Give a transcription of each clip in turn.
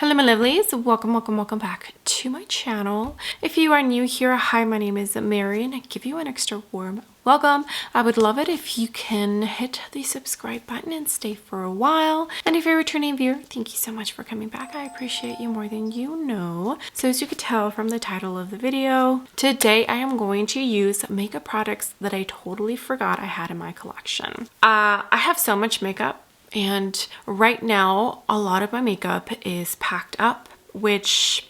Hello my lovelies, welcome back to my channel. If you are new here, hi, my name is Mary and I give you an extra warm welcome. I would love it if you can hit the subscribe button and stay for a while. And if you're a returning viewer, thank you so much for coming back. I appreciate you more than you know. So as you could tell from the title of the video, today I am going to use makeup products that I totally forgot I had in my collection. I have so much makeup. And right now, a lot of my makeup is packed up, which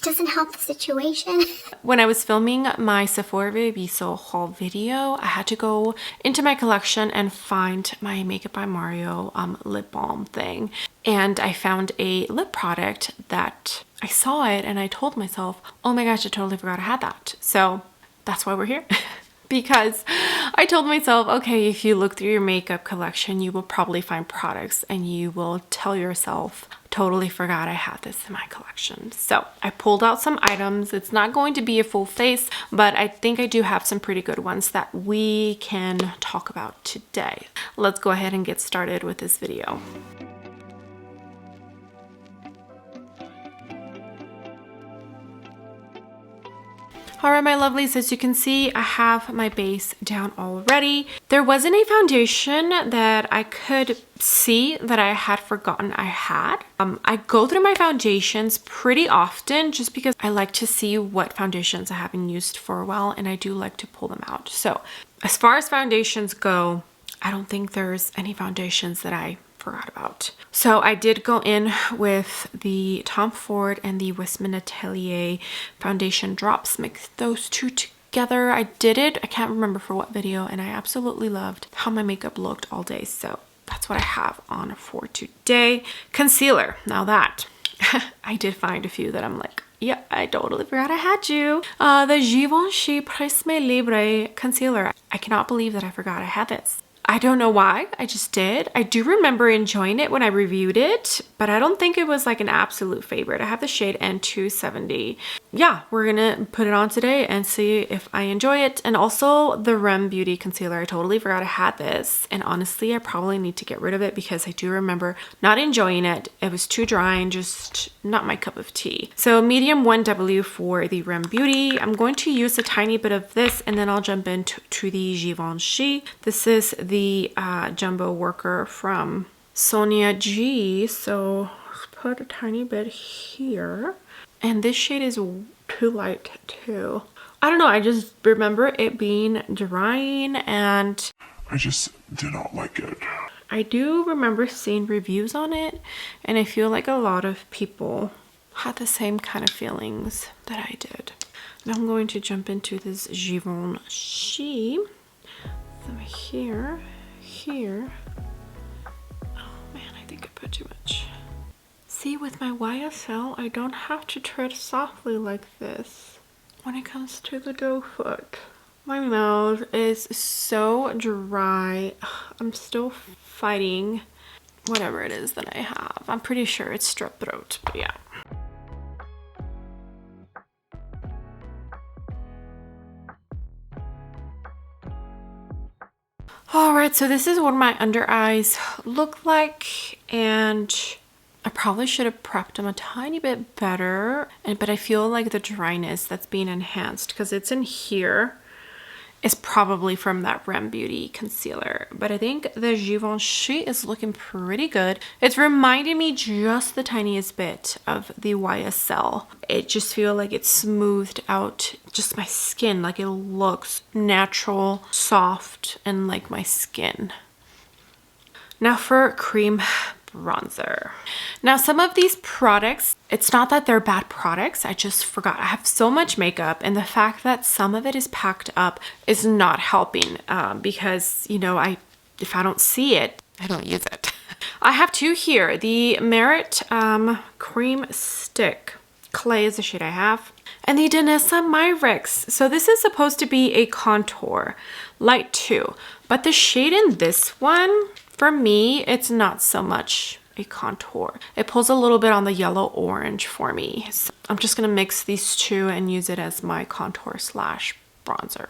doesn't help the situation. When I was filming my Sephora Viso haul video, I had to go into my collection and find my Makeup by Mario lip balm thing. And I found a lip product that I saw it and I told myself, oh my gosh, I totally forgot I had that. So that's why we're here. Because I told myself, okay, if you look through your makeup collection, you will probably find products and you will tell yourself, totally forgot I had this in my collection. So I pulled out some items. It's not going to be a full face, but I think I do have some pretty good ones that we can talk about today. Let's go ahead and get started with this video. Alright my lovelies, as you can see, I have my base down already. There wasn't a foundation that I could see that I had forgotten I had. I go through my foundations pretty often just because I like to see what foundations I haven't used for a while and I do like to pull them out. So as far as foundations go, I don't think there's any foundations that I forgot about. So I did go in with the Tom Ford and the Westman Atelier foundation drops, mix those two together. I did it, I can't remember for what video, and I absolutely loved how my makeup looked all day. So that's what I have on for today. Concealer, now that I did find a few that I'm like, yeah, I totally forgot I had you. The Givenchy Prisme Libre concealer. I cannot believe that I forgot I had this. I don't know why, I just did. I do remember enjoying it when I reviewed it, but I don't think it was like an absolute favorite. I have the shade N270. Yeah, we're gonna put it on today and see if I enjoy it. And also the Rem Beauty concealer. I totally forgot I had this. And honestly, I probably need to get rid of it because I do remember not enjoying it. It was too dry and just not my cup of tea. So medium 1W for the Rem Beauty. I'm going to use a tiny bit of this and then I'll jump into the Givenchy. This is the jumbo worker from Sonia G. So let's put a tiny bit here. And this shade is too light too. I don't know, I just remember it being drying and I just did not like it. I do remember seeing reviews on it and I feel like a lot of people had the same kind of feelings that I did. Now I'm going to jump into this Givenchy. So here. Oh man, I think I put too much. See, with my YSL, I don't have to tread softly like this when it comes to the doe foot. My mouth is so dry. I'm still fighting whatever it is that I have. I'm pretty sure it's strep throat, but yeah. Alright, so this is what my under eyes look like, and I probably should have prepped them a tiny bit better, but I feel like the dryness that's being enhanced because it's in here is probably from that Rem Beauty concealer. But I think the Givenchy is looking pretty good. It's reminding me just the tiniest bit of the YSL. It just feels like it's smoothed out just my skin. Like it looks natural, soft, and like my skin. Now for cream bronzer. Now some of these products, it's not that they're bad products, I just forgot. I have so much makeup and the fact that some of it is packed up is not helping because, you know, if I don't see it, I don't use it. I have two here. The Merit Cream Stick Clay is the shade I have. And the Danessa Myrix. So this is supposed to be a contour, light 2. But the shade in this one, for me, it's not so much a contour. It pulls a little bit on the yellow orange for me. So I'm just gonna mix these two and use it as my contour slash bronzer.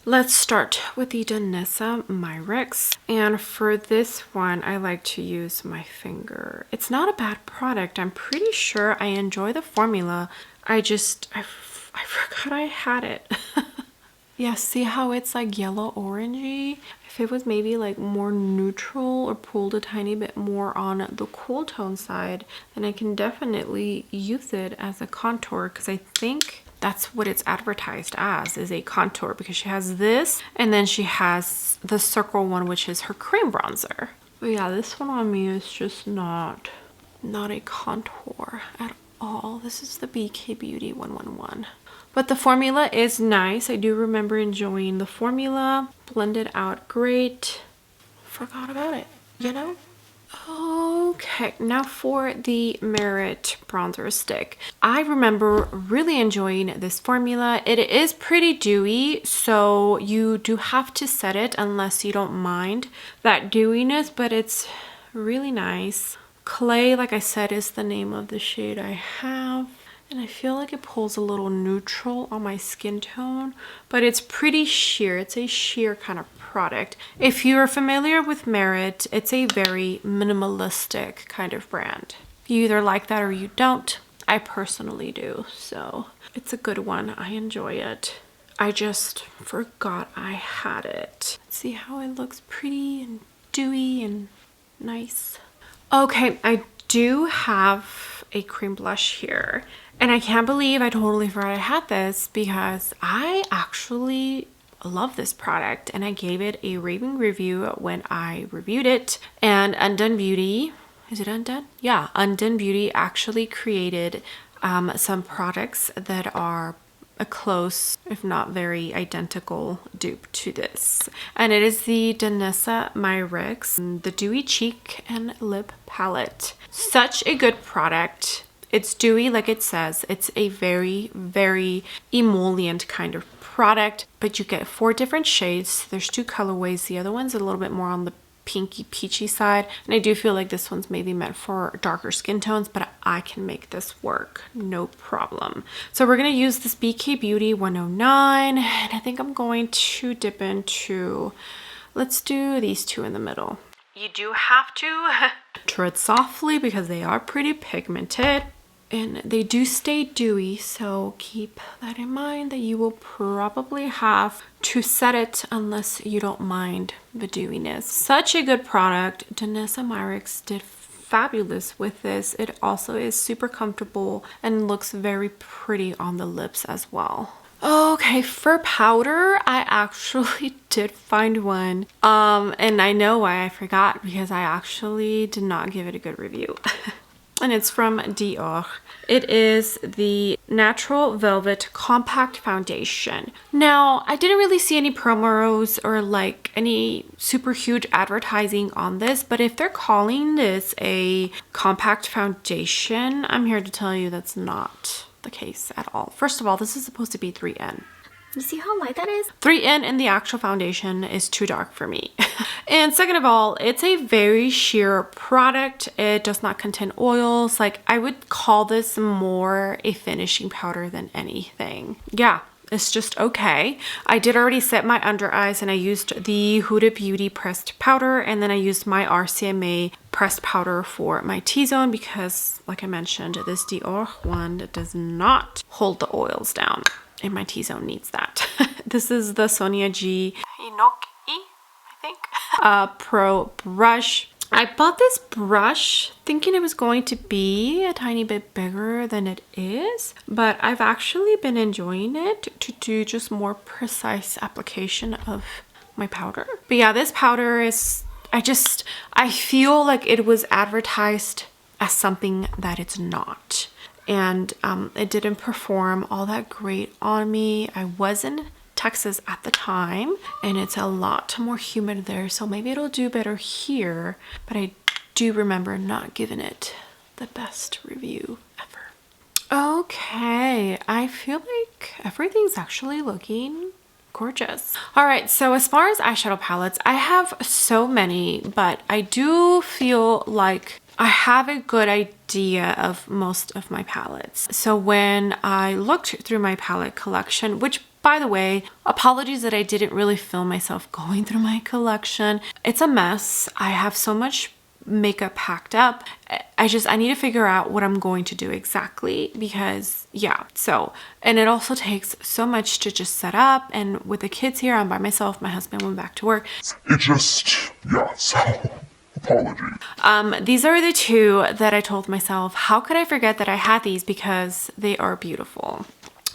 Let's start with the Danessa Myrix. And for this one, I like to use my finger. It's not a bad product. I'm pretty sure I enjoy the formula. I forgot I had it. Yeah, see how it's like yellow orangey? If it was maybe like more neutral or pulled a tiny bit more on the cool tone side, then I can definitely use it as a contour, because I think that's what it's advertised as, is a contour, because she has this and then she has the circle one, which is her cream bronzer. But yeah, this one on me is just not a contour at all. This is the BK Beauty 111. But the formula is nice. I do remember enjoying the formula. Blended out great. Forgot about it, you know? Okay, now for the Merit bronzer stick. I remember really enjoying this formula. It is pretty dewy, so you do have to set it unless you don't mind that dewiness, but it's really nice. Clay, like I said, is the name of the shade I have. And I feel like it pulls a little neutral on my skin tone, but it's pretty sheer. It's a sheer kind of product. If you're familiar with Merit, it's a very minimalistic kind of brand. You either like that or you don't. I personally do, so it's a good one. I enjoy it. I just forgot I had it. See how it looks pretty and dewy and nice. Okay, I do have a cream blush here. And I can't believe I totally forgot I had this, because I actually love this product and I gave it a raving review when I reviewed it. And Undone Beauty, is it Undone? Yeah, Undone Beauty actually created some products that are a close, if not very identical dupe to this. And it is the Danessa Myrix, the Dewy Cheek and Lip Palette. Such a good product. It's dewy, like it says. It's a very, very emollient kind of product, but you get 4 different shades. There's 2 colorways. The other one's a little bit more on the pinky peachy side, and I do feel like this one's maybe meant for darker skin tones, but I can make this work, no problem. So we're going to use this BK Beauty 109, and I think I'm going to dip into, let's do these 2 in the middle. You do have to tread softly because they are pretty pigmented. And they do stay dewy, so keep that in mind, that you will probably have to set it unless you don't mind the dewiness. Such a good product. Danessa Myrix did fabulous with this. It also is super comfortable and looks very pretty on the lips as well. Okay, for powder, I actually did find one. And I know why I forgot, because I actually did not give it a good review. And it's from Dior. It is the Natural Velvet Compact Foundation. Now, I didn't really see any promos or like any super huge advertising on this, but if they're calling this a compact foundation, I'm here to tell you that's not the case at all. First of all, this is supposed to be 3N. You see how light that is? 3N in the actual foundation is too dark for me. And second of all, it's a very sheer product. It does not contain oils. Like, I would call this more a finishing powder than anything. Yeah, it's just okay. I did already set my under eyes, and I used the Huda Beauty pressed powder, and then I used my RCMA pressed powder for my T-zone, because like I mentioned, this Dior one does not hold the oils down. And my T-zone needs that. This is the Sonia G Inoki, I think, Pro brush. I bought this brush thinking it was going to be a tiny bit bigger than it is, but I've actually been enjoying it to do just more precise application of my powder. But yeah, this powder is, I feel like it was advertised as something that it's not. And it didn't perform all that great on me. I was in Texas at the time, and it's a lot more humid there, so maybe it'll do better here, but I do remember not giving it the best review ever. Okay, I feel like everything's actually looking gorgeous. All right, so as far as eyeshadow palettes, I have so many, but I do feel like I have a good idea of most of my palettes. So when I looked through my palette collection, which By the way, apologies that I didn't really film myself going through my collection. It's a mess. I have so much makeup packed up. I need to figure out what I'm going to do exactly because yeah, and it also takes so much to just set up, and with the kids here, I'm by myself. My husband went back to work. It just, yeah, so apologies. These are the two that I told myself, how could I forget that I had these, because they are beautiful.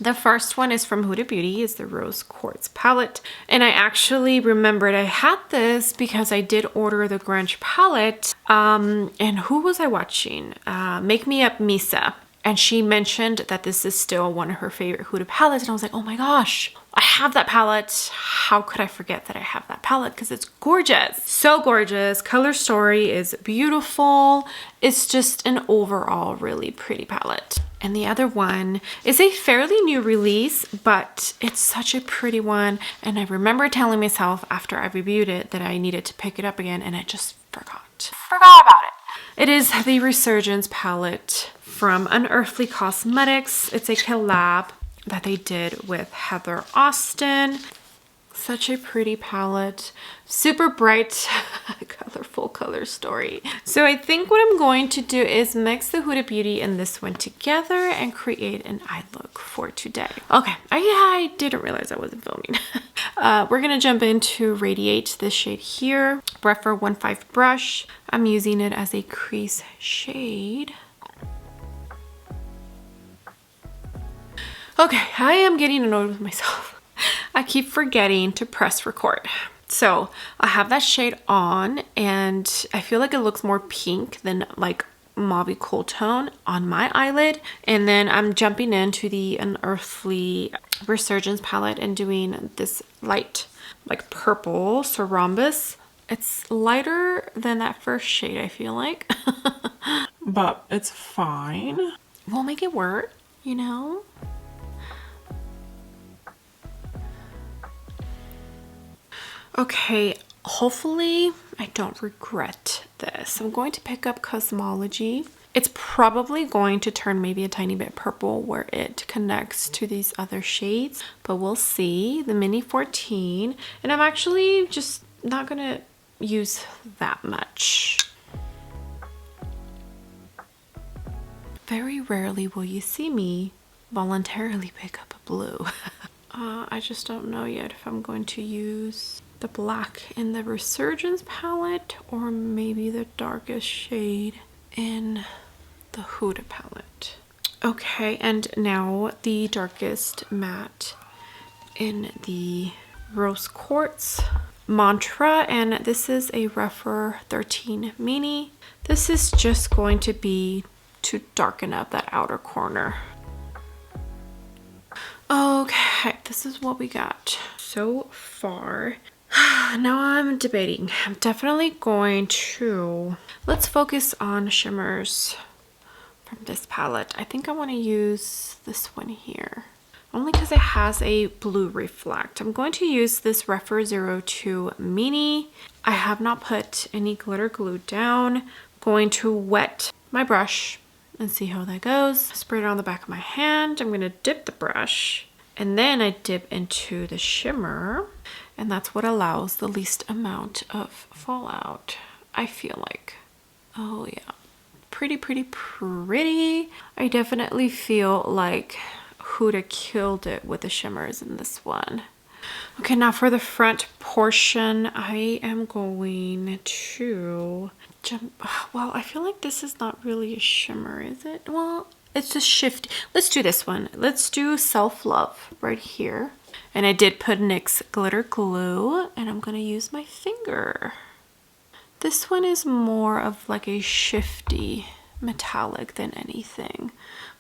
The first one is from Huda Beauty, is the Rose Quartz palette. And I actually remembered I had this because I did order the Grunge palette. And who was I watching? Make Me Up Misa. And she mentioned that this is still one of her favorite Huda palettes. And I was like, oh my gosh, I have that palette. How could I forget that I have that palette? Because it's gorgeous. So gorgeous. Color story is beautiful. It's just an overall really pretty palette. And the other one is a fairly new release, but it's such a pretty one. And I remember telling myself after I reviewed it that I needed to pick it up again, and I just forgot about it. It is the Resurgence palette from Unearthly Cosmetics. It's a collab that they did with Heather Austin. Such a pretty palette, super bright, colorful color story. So I think what I'm going to do is mix the Huda Beauty and this one together and create an eye look for today. Okay, I didn't realize I wasn't filming. We're gonna jump into Radiate, this shade here, Refer 15 brush. I'm using it as a crease shade. Okay, I am getting annoyed with myself. I keep forgetting to press record. So I have that shade on, and I feel like it looks more pink than like mauve cool tone on my eyelid. And then I'm jumping into the Unearthly Resurgence palette and doing this light like purple rhombus. It's lighter than that first shade, I feel like. But it's fine. We'll make it work, you know? Okay, hopefully I don't regret this. I'm going to pick up Cosmology. It's probably going to turn maybe a tiny bit purple where it connects to these other shades, but we'll see. The Mini 14, and I'm actually just not gonna use that much. Very rarely will you see me voluntarily pick up a blue. I just don't know yet if I'm going to use the black in the Resurgence palette or maybe the darkest shade in the Huda palette. Okay, and now the darkest matte in the Rose Quartz Mantra, and this is a Refer 13 Mini. This is just going to be to darken up that outer corner. Okay, this is what we got so far. Now I'm debating. I'm definitely going to... Let's focus on shimmers from this palette. I think I want to use this one here. Only because it has a blue reflect. I'm going to use this Refer 02 Mini. I have not put any glitter glue down. I'm going to wet my brush and see how that goes. Spray it on the back of my hand. I'm going to dip the brush, and then I dip into the shimmer, and that's what allows the least amount of fallout, I feel like. Oh yeah, pretty. I definitely feel like Huda killed it with the shimmers in this one. Okay, now for the front portion, I am going to jump. Well, I feel like this is not really a shimmer, is it? Well, it's just shift. Let's do this one. Let's do Self Love right here. And I did put NYX glitter glue, and I'm gonna use my finger. This one is more of like a shifty metallic than anything,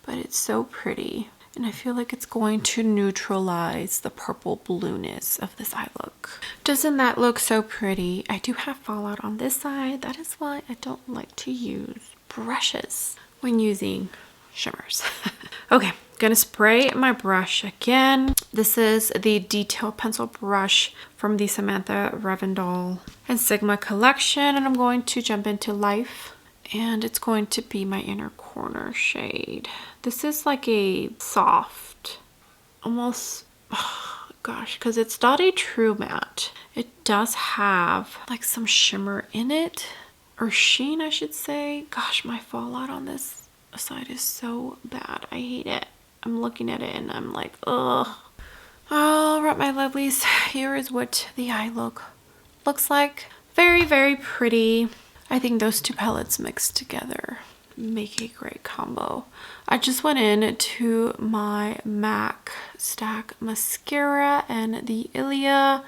but it's so pretty. And I feel like it's going to neutralize the purple blueness of this eye look. Doesn't that look so pretty? I do have fallout on this side. That is why I don't like to use brushes when using shimmers. Okay, gonna spray my brush again. This is the detail pencil brush from the Samantha Ravindal and Sigma collection, and I'm going to jump into Life, and it's going to be my inner corner shade. This is like a soft, almost, gosh, because it's not a true matte. It does have like some shimmer in it, or sheen I should say. Gosh, my fallout on this side is so bad. I hate it. I'm looking at it and I'm like, ugh. All right, my lovelies, here is what the eye look looks like. Very, very pretty. I think those two palettes mixed together make a great combo. I just went in to my MAC Stack mascara and the Ilia.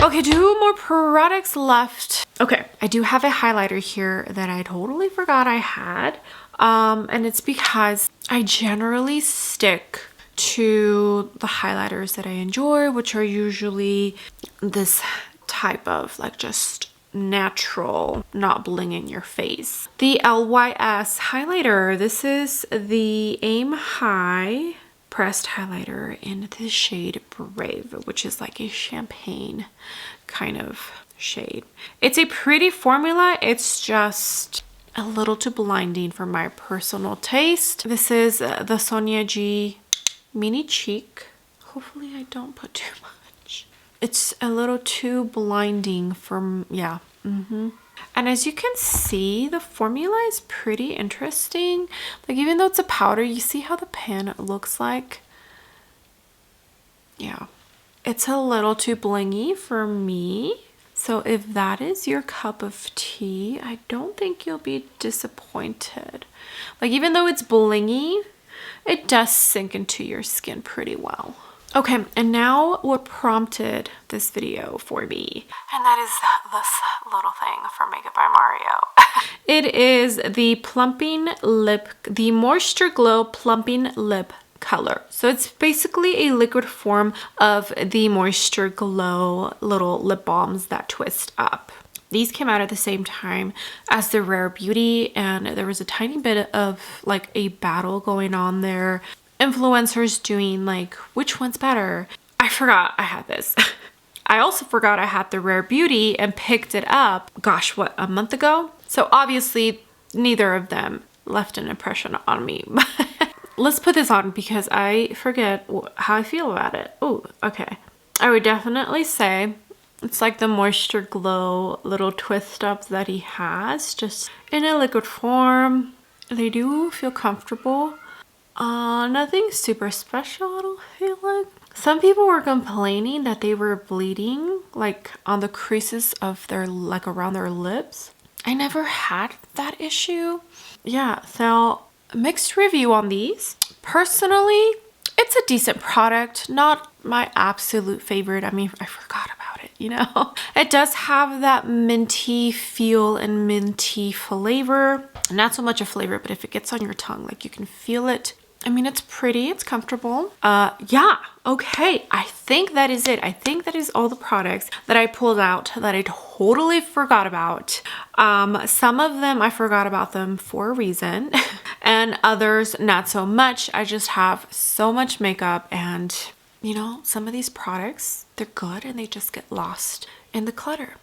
Okay, 2 more products left. Okay, I do have a highlighter here that I totally forgot I had. And it's because I generally stick to the highlighters that I enjoy, which are usually this type of like just natural, not bling in your face. The LYS highlighter, this is the Aim High pressed highlighter in the shade Brave, which is like a champagne kind of shade. It's a pretty formula, it's just a little too blinding for my personal taste. This is the Sonia G Mini Cheek. Hopefully I don't put too much. It's a little too blinding for, yeah. And as you can see, the formula is pretty interesting. Like, even though it's a powder, you see how the pan looks like? Yeah. It's a little too blingy for me. So if that is your cup of tea, I don't think you'll be disappointed. Like, even though it's blingy, it does sink into your skin pretty well. Okay, and now what prompted this video for me, and that is this little thing from Makeup by Mario. It is the plumping lip, the Moisture Glow plumping lip color. So it's basically a liquid form of the Moisture Glow little lip balms that twist up. These came out at the same time as the Rare Beauty, and there was a tiny bit of like a battle going on there. Influencers doing like, which one's better? I forgot I had this. I also forgot I had the Rare Beauty and picked it up, gosh, what, a month ago? So obviously neither of them left an impression on me. Let's put this on because I forget how I feel about it. Oh, okay. I would definitely say it's like the Moisture Glow little twist ups that he has, just in a liquid form. They do feel comfortable. Nothing super special, I don't feel like. Some people were complaining that they were bleeding like on the creases of their, like around their lips. I never had that issue. Yeah, so mixed review on these. Personally, it's a decent product, not my absolute favorite. I mean, I forgot about it, you know? It does have that minty feel and minty flavor. Not so much a flavor, but if it gets on your tongue, like you can feel it. I mean, it's pretty, it's comfortable. Yeah, okay, I think that is it. I think that is all the products that I pulled out that I totally forgot about. Some of them, I forgot about them for a reason, and others not so much. I just have so much makeup, and you know, some of these products, they're good and they just get lost in the clutter.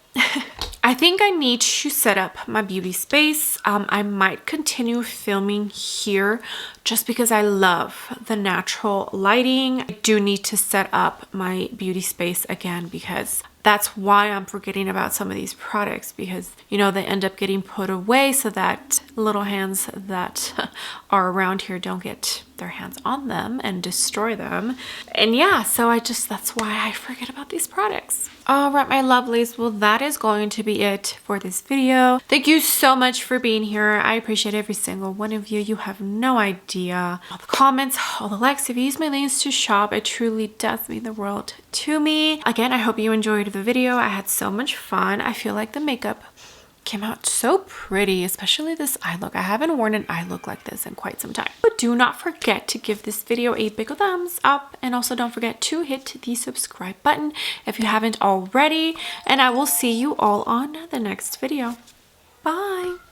I think I need to set up my beauty space. I might continue filming here just because I love the natural lighting. I do need to set up my beauty space again because that's why I'm forgetting about some of these products, because you know, they end up getting put away so that little hands that are around here don't get their hands on them and destroy them. And yeah, so that's why I forget about these products. All right, my lovelies, well, that is going to be it for this video. Thank you so much for being here. I appreciate every single one of you. You have no idea. All the comments, all the likes. If you use my links to shop, it truly does mean the world to me. Again, I hope you enjoyed the video. I had so much fun. I feel like the makeup came out so pretty, especially this eye look. I haven't worn an eye look like this in quite some time. But do not forget to give this video a big thumbs up, and also don't forget to hit the subscribe button if you haven't already, and I will see you all on the next video. Bye!